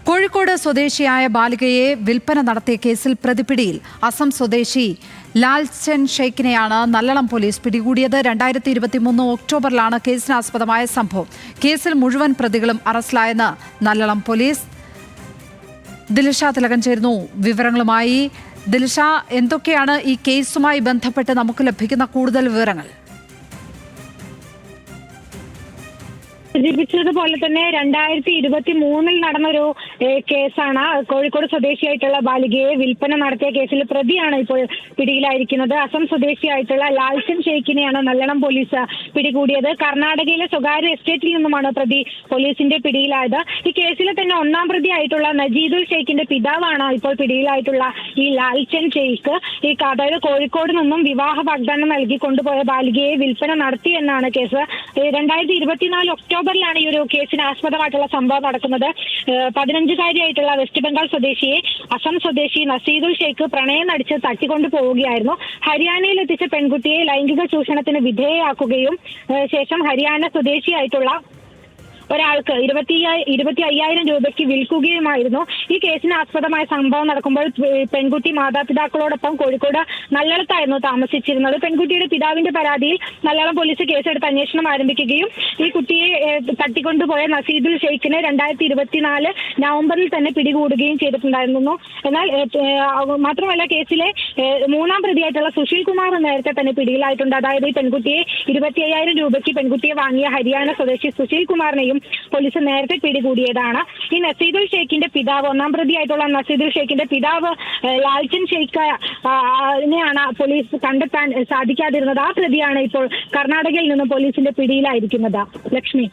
കോഴിക്കോട് സ്വദേശിയായ ബാലികയെ വിൽപ്പന നടത്തിയ കേസിൽ പ്രതിപിടിയിൽ അസം സ്വദേശി ലാൽചൻ ഷെയ്ഖിനെയാണ് നല്ലളം പോലീസ് പിടികൂടിയത്. 2023 ഒക്ടോബറിലാണ് കേസിനാസ്പദമായ സംഭവം. കേസിൽ മുഴുവൻ പ്രതികളും അറസ്റ്റിലായെന്ന് നല്ലളം പോലീസ്. ദിൽഷ തിലകൻ ചേരുന്നു വിവരങ്ങളുമായി. ദിൽഷ, എന്തൊക്കെയാണ് ഈ കേസുമായി ബന്ധപ്പെട്ട് നമുക്ക് ലഭിക്കുന്ന കൂടുതൽ വിവരങ്ങൾ? സൂചിപ്പിച്ചതുപോലെ തന്നെ 2023 നടന്നൊരു കേസാണ്. കോഴിക്കോട് സ്വദേശിയായിട്ടുള്ള ബാലികയെ വിൽപ്പന നടത്തിയ കേസിൽ പ്രതിയാണ് ഇപ്പോൾ പിടിയിലായിരിക്കുന്നത്. അസം സ്വദേശിയായിട്ടുള്ള ലാൽചൻ ഷെയ്ഖിനെയാണ് നല്ലളം പോലീസ് പിടികൂടിയത്. കർണാടകയിലെ സ്വകാര്യ എസ്റ്റേറ്റിൽ നിന്നുമാണ് പ്രതി പോലീസിന്റെ പിടിയിലായത്. ഈ കേസിലെ തന്നെ ഒന്നാം പ്രതിയായിട്ടുള്ള നജീദുൽ ഷെയ്ഖിന്റെ പിതാവാണ് ഇപ്പോൾ പിടിയിലായിട്ടുള്ള ഈ ലാൽചൻ ഷെയ്ഖ്. അതായത് കോഴിക്കോട് നിന്നും വിവാഹ വാഗ്ദാനം നൽകി കൊണ്ടുപോയ ബാലികയെ വിൽപ്പന നടത്തി എന്നാണ് കേസ്. 2024 ഒക്ടോബറിലാണ് ഈ ഒരു കേസിന് ആസ്പദമായിട്ടുള്ള സംഭവം നടക്കുന്നത്. 15-കാരിയായിട്ടുള്ള വെസ്റ്റ് ബംഗാൾ സ്വദേശിയെ അസം സ്വദേശി നസീദുൽ ഷെയ്ഖ് പ്രണയം നടിച്ച് തട്ടിക്കൊണ്ടു പോവുകയായിരുന്നു. ഹരിയാനയിൽ എത്തിച്ച പെൺകുട്ടിയെ ലൈംഗിക ചൂഷണത്തിന് വിധേയയാക്കുകയും ശേഷം ഹരിയാന സ്വദേശിയായിട്ടുള്ള ഒരാൾക്ക് 25,000 രൂപയ്ക്ക് വിൽക്കുകയുമായിരുന്നു. ഈ കേസിന് ആസ്പദമായ സംഭവം നടക്കുമ്പോൾ പെൺകുട്ടി മാതാപിതാക്കളോടൊപ്പം കോഴിക്കോട് നല്ലളത്തായിരുന്നു താമസിച്ചിരുന്നത്. പെൺകുട്ടിയുടെ പിതാവിന്റെ പരാതിയിൽ നല്ലളം പോലീസ് കേസെടുത്ത് അന്വേഷണം ആരംഭിക്കുകയും ഈ കുട്ടിയെ തട്ടിക്കൊണ്ടുപോയ നസീദുൽ ഷെയ്ഖിനെ 2024 നവംബറിൽ തന്നെ പിടികൂടുകയും ചെയ്തിട്ടുണ്ടായിരുന്നു. എന്നാൽ മാത്രമല്ല കേസിലെ മൂന്നാം പ്രതിയായിട്ടുള്ള സുശീൽ കുമാർ നേരത്തെ തന്നെ പിടിയിലായിട്ടുണ്ട്. അതായത് ഈ പെൺകുട്ടിയെ 25,000 രൂപയ്ക്ക് പെൺകുട്ടിയെ വാങ്ങിയ ഹരിയാന സ്വദേശി സുശീൽ കുമാറിനെയും പോലീസ് നേരത്തെ പിടികൂടിയതാണ്. ഈ നസീദുൽ ഷെയ്ഖിന്റെ പിതാവ്, ഒന്നാം പ്രതിയായിട്ടുള്ള നസീദുൽ ഷെയ്ഖിന്റെ പിതാവ് ലാൽചൻ ഷെയ്ഖിനെയാണ് പോലീസ് കണ്ടെത്താൻ സാധിക്കാതിരുന്നത്. ആ പ്രതിയാണ് ഇപ്പോൾ കർണാടകയിൽ നിന്ന് പോലീസിന്റെ പിടിയിലായിരിക്കുന്നത്. ലക്ഷ്മി.